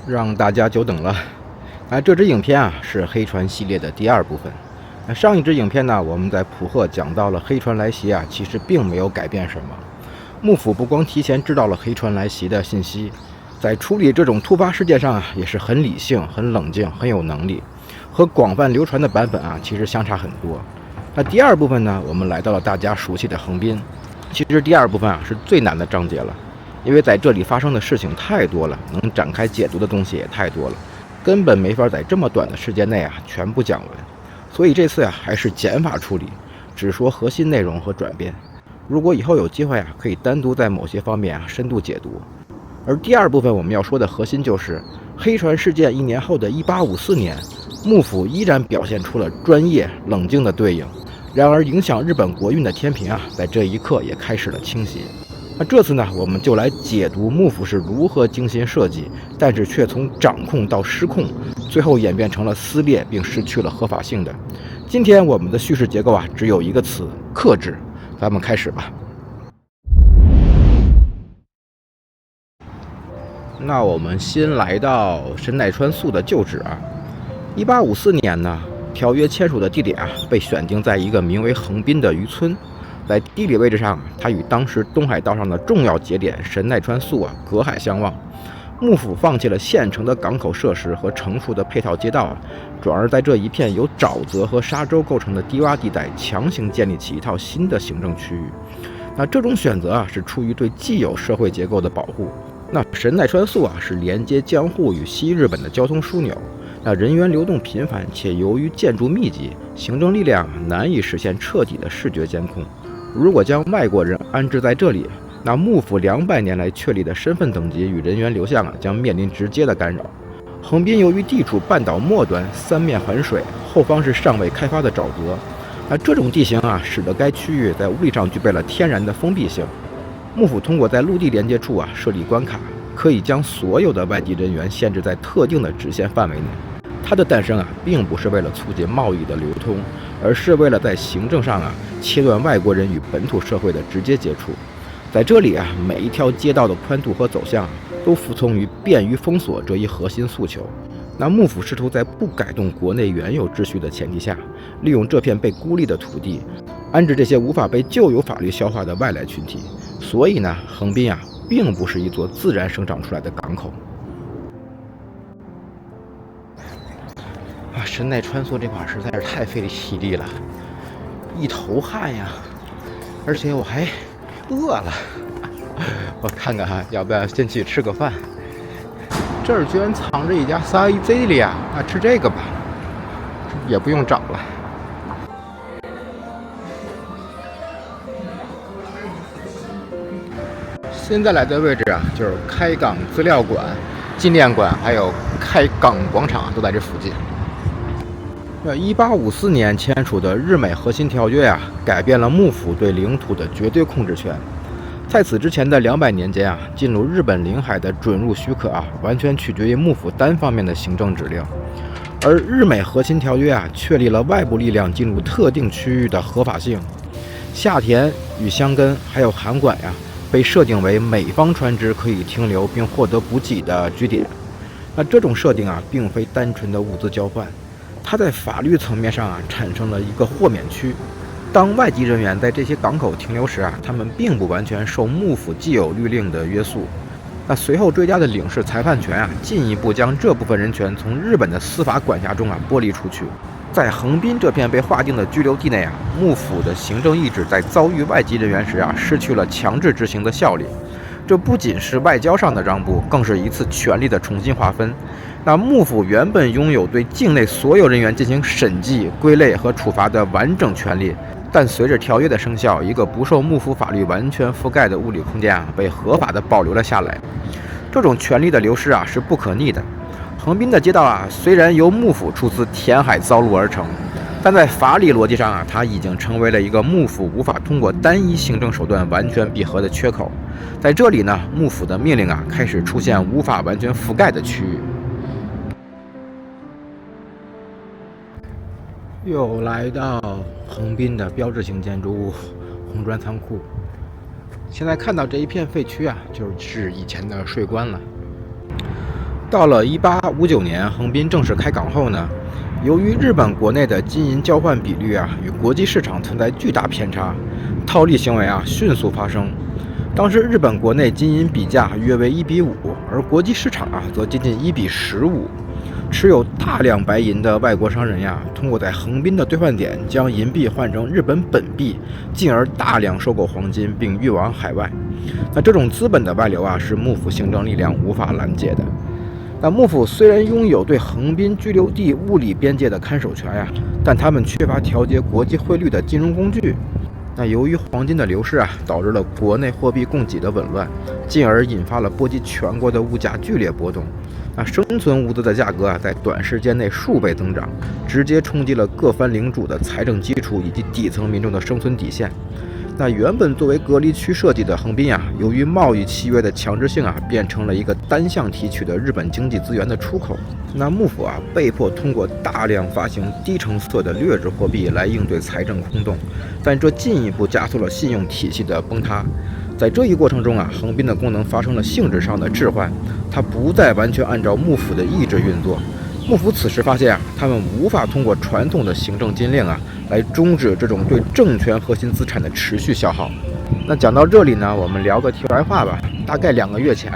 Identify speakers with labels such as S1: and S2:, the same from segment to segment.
S1: 让大家久等了。这支影片是黑船系列的第二部分。上一支影片呢，我们在普贺讲到了黑船来袭其实并没有改变什么。幕府不光提前知道了黑船来袭的信息，在处理这种突发事件上也是很理性、很冷静、很有能力，和广泛流传的版本其实相差很多。那第二部分呢，我们来到了大家熟悉的横滨。其实第二部分是最难的章节了，因为在这里发生的事情太多了，能展开解读的东西也太多了，根本没法在这么短的时间内全部讲完。所以这次还是减法处理，只说核心内容和转变。如果以后有机会可以单独在某些方面深度解读。而第二部分我们要说的核心就是黑船事件1年后的1854年，幕府依然表现出了专业冷静的对应。然而影响日本国运的天平在这一刻也开始了倾斜。那这次呢，我们就来解读幕府是如何精心设计，但是却从掌控到失控，最后演变成了撕裂并失去了合法性的。今天我们的叙事结构只有一个词：克制。咱们开始吧。那我们先来到神奈川素的旧址1854年呢，条约签署的地点被选定在一个名为横滨的渔村。在地理位置上，它与当时东海道上的重要节点神奈川素隔海相望。幕府放弃了现成的港口设施和成熟的配套街道转而在这一片由沼泽和沙洲构成的低洼地带强行建立起一套新的行政区域。那这种选择是出于对既有社会结构的保护。那神奈川素是连接江户与西日本的交通枢纽。那人员流动频繁，且由于建筑密集，行政力量难以实现彻底的视觉监控。如果将外国人安置在这里，那幕府200年来确立的身份等级与人员流向将面临直接的干扰。横滨由于地处半岛末端，三面环水，后方是尚未开发的沼泽。那这种地形使得该区域在物理上具备了天然的封闭性。幕府通过在陆地连接处设立关卡，可以将所有的外籍人员限制在特定的直线范围内。它的诞生并不是为了促进贸易的流通，而是为了在行政上切断外国人与本土社会的直接接触。在这里每一条街道的宽度和走向都服从于便于封锁这一核心诉求。那幕府试图在不改动国内原有秩序的前提下，利用这片被孤立的土地，安置这些无法被旧有法律消化的外来群体。所以呢，横滨并不是一座自然生长出来的港口。神奈川素这块实在是太费体力了，一头汗而且我还饿了。我看看要不要先去吃个饭。这儿居然藏着一家3Z里吃这个吧，也不用找了。现在来的位置就是开港资料馆、纪念馆还有开港广场都在这附近。1854年签署的日美核心条约改变了幕府对领土的绝对控制权。在此之前的200年间进入日本领海的准入许可完全取决于幕府单方面的行政指令。而日美核心条约确立了外部力量进入特定区域的合法性。下田与箱根还有函馆被设定为美方船只可以停留并获得补给的据点。那这种设定并非单纯的物资交换，它在法律层面上产生了一个豁免区。当外籍人员在这些港口停留时他们并不完全受幕府既有律令的约束。那随后追加的领事裁判权进一步将这部分人权从日本的司法管辖中剥离出去。在横滨这片被划定的居留地内幕府的行政意志在遭遇外籍人员时失去了强制执行的效力。这不仅是外交上的让步，更是一次权力的重新划分。那幕府原本拥有对境内所有人员进行审计、归类和处罚的完整权利，但随着条约的生效，一个不受幕府法律完全覆盖的物理空间被合法的保留了下来。这种权力的流失是不可逆的。横滨的街道虽然由幕府出资填海造路而成，但在法理逻辑上它已经成为了一个幕府无法通过单一行政手段完全闭合的缺口。在这里呢，幕府的命令开始出现无法完全覆盖的区域。又来到横滨的标志性建筑物红砖仓库。现在看到这一片废墟就是以前的税关了。到了1859年，横滨正式开港后呢，由于日本国内的金银交换比率与国际市场存在巨大偏差，套利行为迅速发生。当时日本国内金银比价约为1:5，而国际市场则接近1:15。持有大量白银的外国商人通过在横滨的兑换点将银币换成日本本币，进而大量收购黄金并运往海外。那这种资本的外流是幕府行政力量无法拦截的。那幕府虽然拥有对横滨居留地物理边界的看守权但他们缺乏调节国际汇率的金融工具。那由于黄金的流失导致了国内货币供给的紊乱，进而引发了波及全国的物价剧烈波动。那生存物资的价格在短时间内数倍增长，直接冲击了各藩领主的财政基础以及底层民众的生存底线。那原本作为隔离区设计的横滨由于贸易契约的强制性变成了一个单向提取的日本经济资源的出口。那幕府被迫通过大量发行低成色的劣质货币来应对财政空洞，但这进一步加速了信用体系的崩塌。在这一过程中横滨的功能发生了性质上的置换，它不再完全按照幕府的意志运作。幕府此时发现他们无法通过传统的行政禁令来终止这种对政权核心资产的持续消耗。那讲到这里呢，我们聊个题外话吧。大概2个月前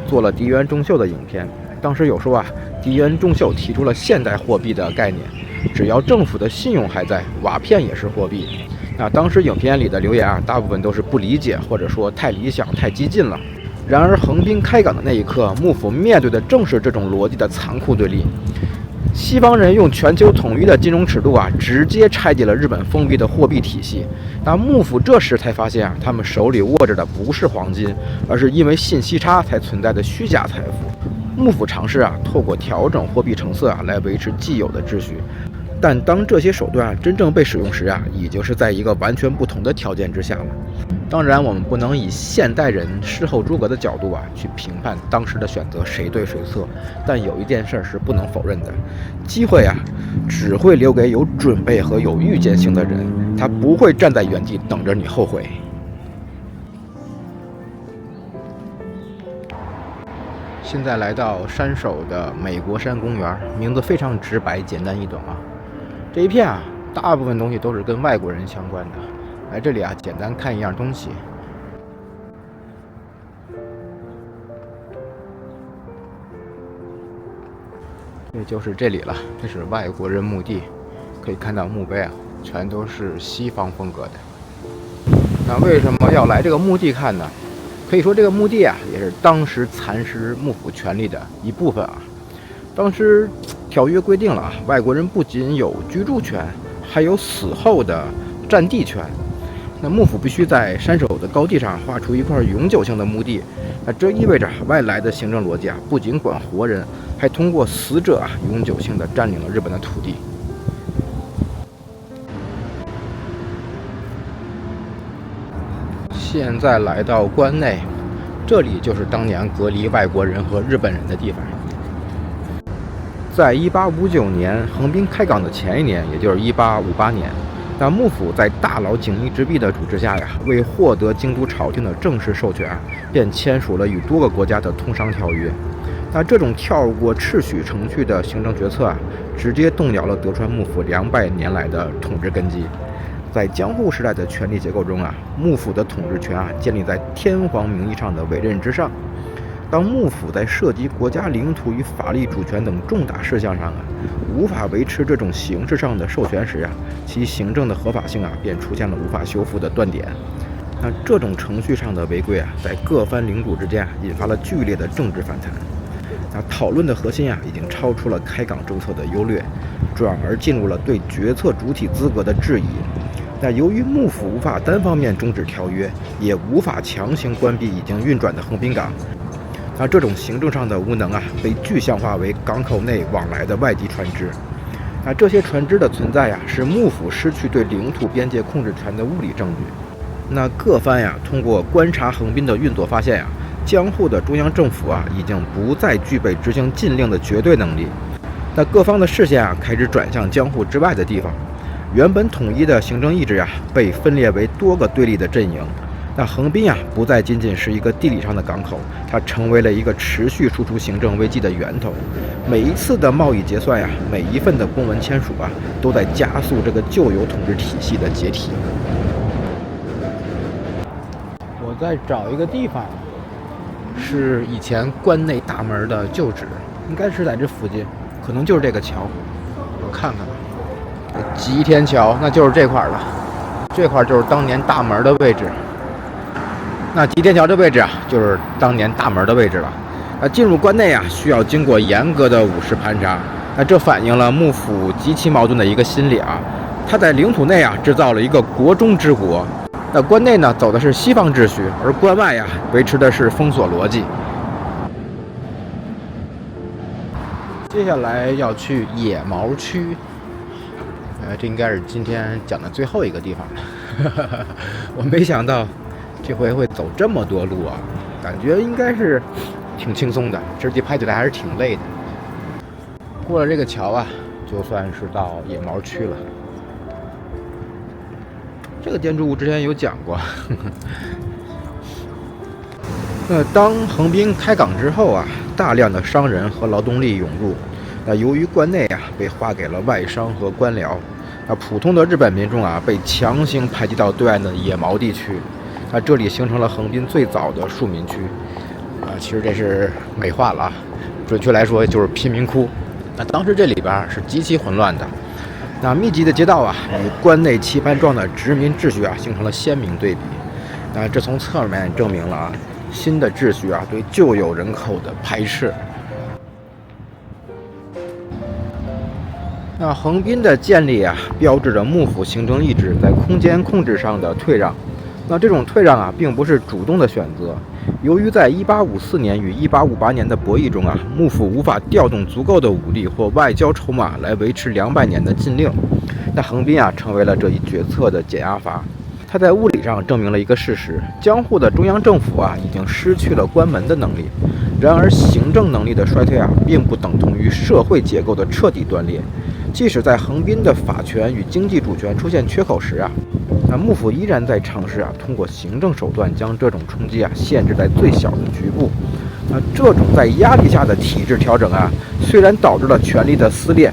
S1: 做了荻原重秀的影片，当时有说荻原重秀提出了现代货币的概念，只要政府的信用还在，瓦片也是货币。那当时影片里的留言大部分都是不理解，或者说太理想、太激进了。然而横滨开港的那一刻，幕府面对的正是这种逻辑的残酷对立。西方人用全球统一的金融尺度直接拆解了日本封闭的货币体系。那幕府这时才发现他们手里握着的不是黄金，而是因为信息差才存在的虚假财富。幕府尝试透过调整货币成色来维持既有的秩序。但当这些手段真正被使用时已经是在一个完全不同的条件之下了。当然，我们不能以现代人事后诸葛的角度去评判当时的选择谁对谁错。但有一件事是不能否认的，机会只会留给有准备和有预见性的人，他不会站在原地等着你后悔。现在来到山手的美国山公园，名字非常直白、简单易懂这一片大部分东西都是跟外国人相关的。来这里简单看一样东西。这就是这里了，这是外国人墓地，可以看到墓碑全都是西方风格的。那为什么要来这个墓地看呢？可以说这个墓地也是当时蚕食幕府权力的一部分当时条约规定了外国人不仅有居住权，还有死后的占地权。那幕府必须在山手的高地上划出一块永久性的墓地。那这意味着外来的行政逻辑不仅管活人，还通过死者永久性的占领了日本的土地。现在来到关内，这里就是当年隔离外国人和日本人的地方。在1859年横滨开港的前一年，也就是1858年，那幕府在大佬锦衣之弊的主持下为获得京都朝廷的正式授权便签署了与多个国家的通商条约。那这种跳过秩序程序的行政决策直接动摇了德川幕府200年来的统治根基。在江户时代的权力结构中幕府的统治权建立在天皇名义上的委任之上。当幕府在涉及国家领土与法律主权等重大事项上无法维持这种形式上的授权时其行政的合法性便出现了无法修复的断点。那这种程序上的违规在各藩领主之间引发了剧烈的政治反弹。那讨论的核心已经超出了开港政策的优劣，转而进入了对决策主体资格的质疑。那由于幕府无法单方面终止条约，也无法强行关闭已经运转的横滨港，那这种行政上的无能被具象化为港口内往来的外籍船只。那这些船只的存在是幕府失去对领土边界控制权的物理证据。那各藩通过观察横滨的运作发现江户的中央政府已经不再具备执行禁令的绝对能力。那各方的视线开始转向江户之外的地方。原本统一的行政意志被分裂为多个对立的阵营。那横滨啊，不再仅仅是一个地理上的港口，它成为了一个持续输出行政危机的源头。每一次的贸易结算呀，每一份的公文签署啊，都在加速这个旧有统治体系的解体。我在找一个地方，是以前关内大门的旧址，应该是在这附近，可能就是这个桥。我看看，吉田桥，那就是这块了。这块就是当年大门的位置。那吉田桥这位置啊，就是当年大门的位置了。进入关内啊，需要经过严格的武士盘查。那这反映了幕府极其矛盾的一个心理啊。他在领土内啊，制造了一个国中之国。那关内呢，走的是西方秩序，而关外呀，维持的是封锁逻辑。接下来要去野毛区。这应该是今天讲的最后一个地方了。我没想到这回会走这么多路啊，感觉应该是挺轻松的，实际拍起来还是挺累的。过了这个桥啊，就算是到野毛区了。这个建筑物之前有讲过。当横滨开港之后啊，大量的商人和劳动力涌入。由于关内啊被划给了外商和官僚，普通的日本民众啊被强行排挤到对岸的野毛地区。这里形成了横滨最早的庶民区。其实这是美化了啊，准确来说就是贫民窟。当时这里边是极其混乱的。密集的街道啊，与关内棋盘状的殖民秩序啊形成了鲜明对比。这从侧面证明了啊新的秩序啊对旧有人口的排斥。横滨的建立啊，标志着幕府行政意志在空间控制上的退让。这种退让啊，并不是主动的选择。由于在1854年与1858年的博弈中啊，幕府无法调动足够的武力或外交筹码来维持200年的禁令，横滨啊，成为了这一决策的减压阀。它在物理上证明了一个事实：江户的中央政府啊，已经失去了关门的能力。然而，行政能力的衰退啊，并不等同于社会结构的彻底断裂。即使在横滨的法权与经济主权出现缺口时啊，幕府依然在尝试啊，通过行政手段将这种冲击啊限制在最小的局部。这种在压力下的体制调整啊，虽然导致了权力的撕裂，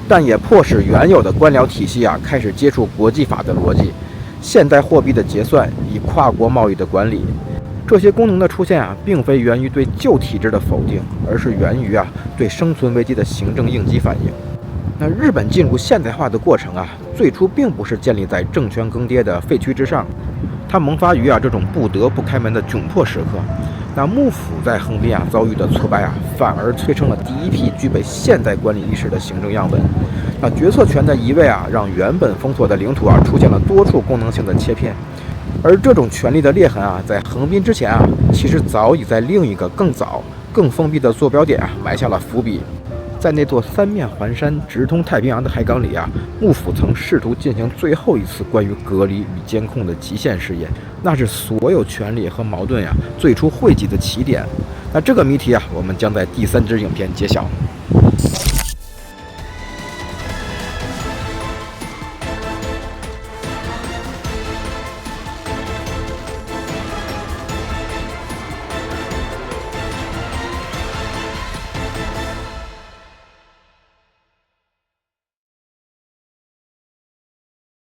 S1: 但也迫使原有的官僚体系啊开始接触国际法的逻辑，现代货币的结算以跨国贸易的管理。这些功能的出现啊，并非源于对旧体制的否定，而是源于啊对生存危机的行政应激反应。日本进入现代化的过程啊，最初并不是建立在政权更迭的废墟之上，它萌发于啊这种不得不开门的窘迫时刻。幕府在横滨啊遭遇的挫败啊，反而催生了第一批具备现代管理意识的行政样本。决策权的移位啊，让原本封锁的领土啊出现了多处功能性的切片。而这种权力的裂痕啊，在横滨之前啊，其实早已在另一个更早、更封闭的坐标点啊埋下了伏笔。在那座3面环山、直通太平洋的海港里啊，幕府曾试图进行最后一次关于隔离与监控的极限试验，那是所有权力和矛盾呀最初汇集的起点。这个谜题啊，我们将在第3支影片揭晓。